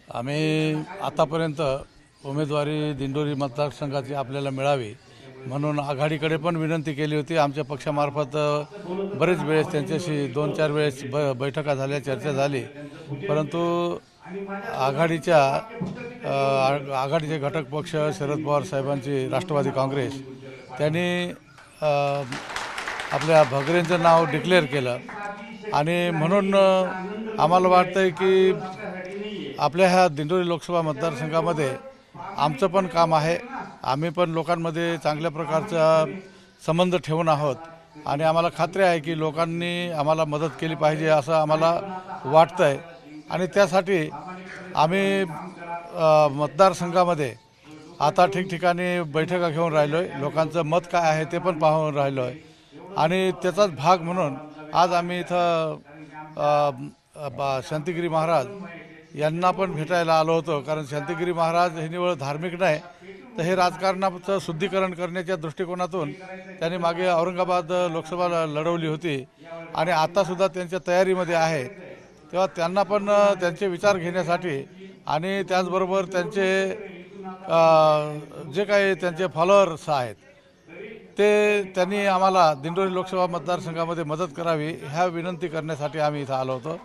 आम्ही आतापर्यंत उमेदवारी दिंडोरी मतदारसंघाची आपल्याला मिळावी म्हणून आघाडीकडे पण विनंती केली होती। आमच्या पक्षामार्फत बरेच वेळेस त्यांच्याशी 2-4 वेळेस बैठका झाल्या, चर्चा झाली, परंतु आघाडीचे घटक पक्ष शरद पवार साहेबांची राष्ट्रवादी काँग्रेस त्यांनी आपल्या भगरेंचं नाव डिक्लेअर केलं आणि म्हणून आम्हाला वाटतंय की आपल्या ह्या दिंडोरी लोकसभा मतदारसंघामध्ये आमचं पण काम आहे। आम्ही पण लोकांमध्ये चांगल्या प्रकारचा संबंध ठेवून आहोत आणि आम्हाला खात्री आहे की लोकांनी आम्हाला मदत केली पाहिजे असं आम्हाला वाटतंय आणि त्यासाठी आम्ही मतदारसंघामध्ये आता ठिकठिकाणी बैठका घेऊन राहिलोय, लोकांचं मत काय आहे ते पण पाहून राहिलोय आणि त्याचाच भाग म्हणून आज आम्ही इथं शांतिगिरी महाराज यांना पण भेटायला आलो होतो। कारण शांतिगिरी महाराज हे निवळ धार्मिक नाही तर हे राजकारणाचं शुद्धीकरण करण्याच्या दृष्टिकोनातून त्यांनी मागे औरंगाबाद लोकसभा लढवली होती आणि आतासुद्धा त्यांच्या तयारीमध्ये आहे, तेव्हा त्यांना पण त्यांचे विचार घेण्यासाठी आणि त्याचबरोबर त्यांचे जे काही त्यांचे फॉलोअर्स आहेत ते त्यांनी आम्हाला दिंडोरी लोकसभा मतदारसंघामध्ये मदत करावी ह्या विनंती करण्यासाठी आम्ही इथं आलो होतो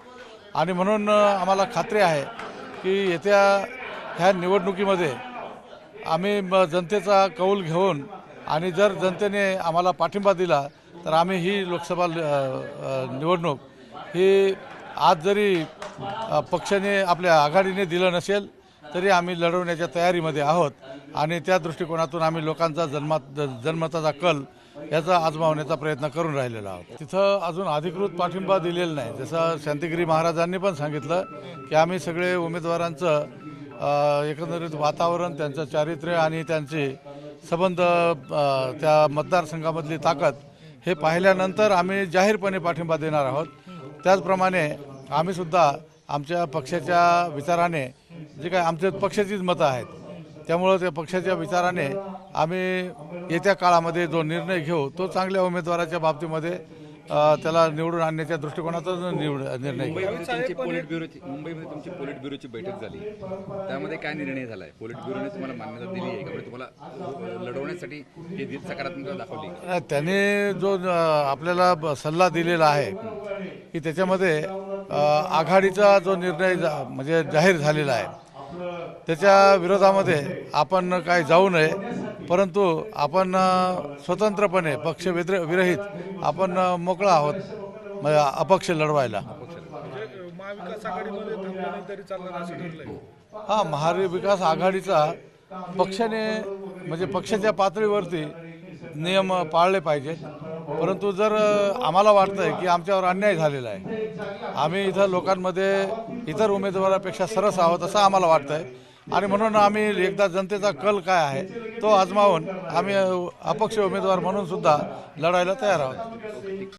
आणि म्हणून आम्हाला खात्री आहे की येत्या ह्या निवडणुकीमध्ये आम्ही जनतेचा कौल घेऊन आणि जर जनतेने आम्हाला पाठिंबा दिला तर आम्ही ही लोकसभा निवडणूक ही आज जरी पक्षाने आपल्या आघाडीने दिलं नसेल तरी आम्ही लढवण्याच्या तयारीमध्ये आहोत आणि त्या दृष्टिकोनातून आम्ही लोकांचा जनमताचा कल याचा आजमावण्याचा प्रयत्न करून राहिलेला आहोत। तिथं अजून अधिकृत पाठिंबा दिलेला नाही। जसं शांतिगिरी महाराजांनी पण सांगितलं की आम्ही सगळे उमेदवारांचं एकंदरीत वातावरण, त्यांचं चारित्र्य आणि त्यांचे संबंध, त्या मतदारसंघामधली ताकद हे पाहिल्यानंतर आम्ही जाहीरपणे पाठिंबा देणार आहोत। त्याचप्रमाणे आम्ही सुद्धा आमच्या पक्षाच्या विचाराने जे काय आमच्या पक्षाचीच मतं आहेत त्यामुळे त्या पक्षाच्या विचाराने आम्ही येत्या काळामध्ये जो निर्णय घेऊ तो चांगल्या उमेदवाराच्या बाबतीमध्ये त्याला निवडून आणण्याच्या दृष्टिकोनातून निर्णय घेऊ। मुंबईमध्ये तुमची पोलिट ब्युरोची बैठक झाली, त्यामध्ये काय निर्णय झाला आहे? पोलिट ब्युरोने तुम्हाला मान्यता दिली आहे का? तुम्हाला लढवण्यासाठी जे सकारात्मकता दाखवली? त्याने जो आपल्याला सल्ला दिलेला आहे की त्याच्यामध्ये आघाडीचा जो निर्णय म्हणजे जाहीर झालेला आहे त्याच्या विरोधामध्ये आपण काही जाऊ नये, परंतु आपण स्वतंत्रपणे पक्षविरहित आपण मोकळा आहोत अपक्ष लढवायला। हा, महाविकास आघाडीचा पक्षाने म्हणजे पक्षाच्या पातळीवरती नियम पाळले पाहिजेत, परंतु जर आम्हाला वाटतंय की आमच्यावर अन्याय झालेला आहे, आम्ही इथं लोकांमध्ये इतर उमेदवारापेक्षा सरस आहोत असं आम्हाला वाटतंय आणि म्हणून आम्ही एकदा जनतेचा कल काय आहे तो आजमावून आम्ही अपक्ष उमेदवार म्हणून सुद्धा लढायला तयार आहोत।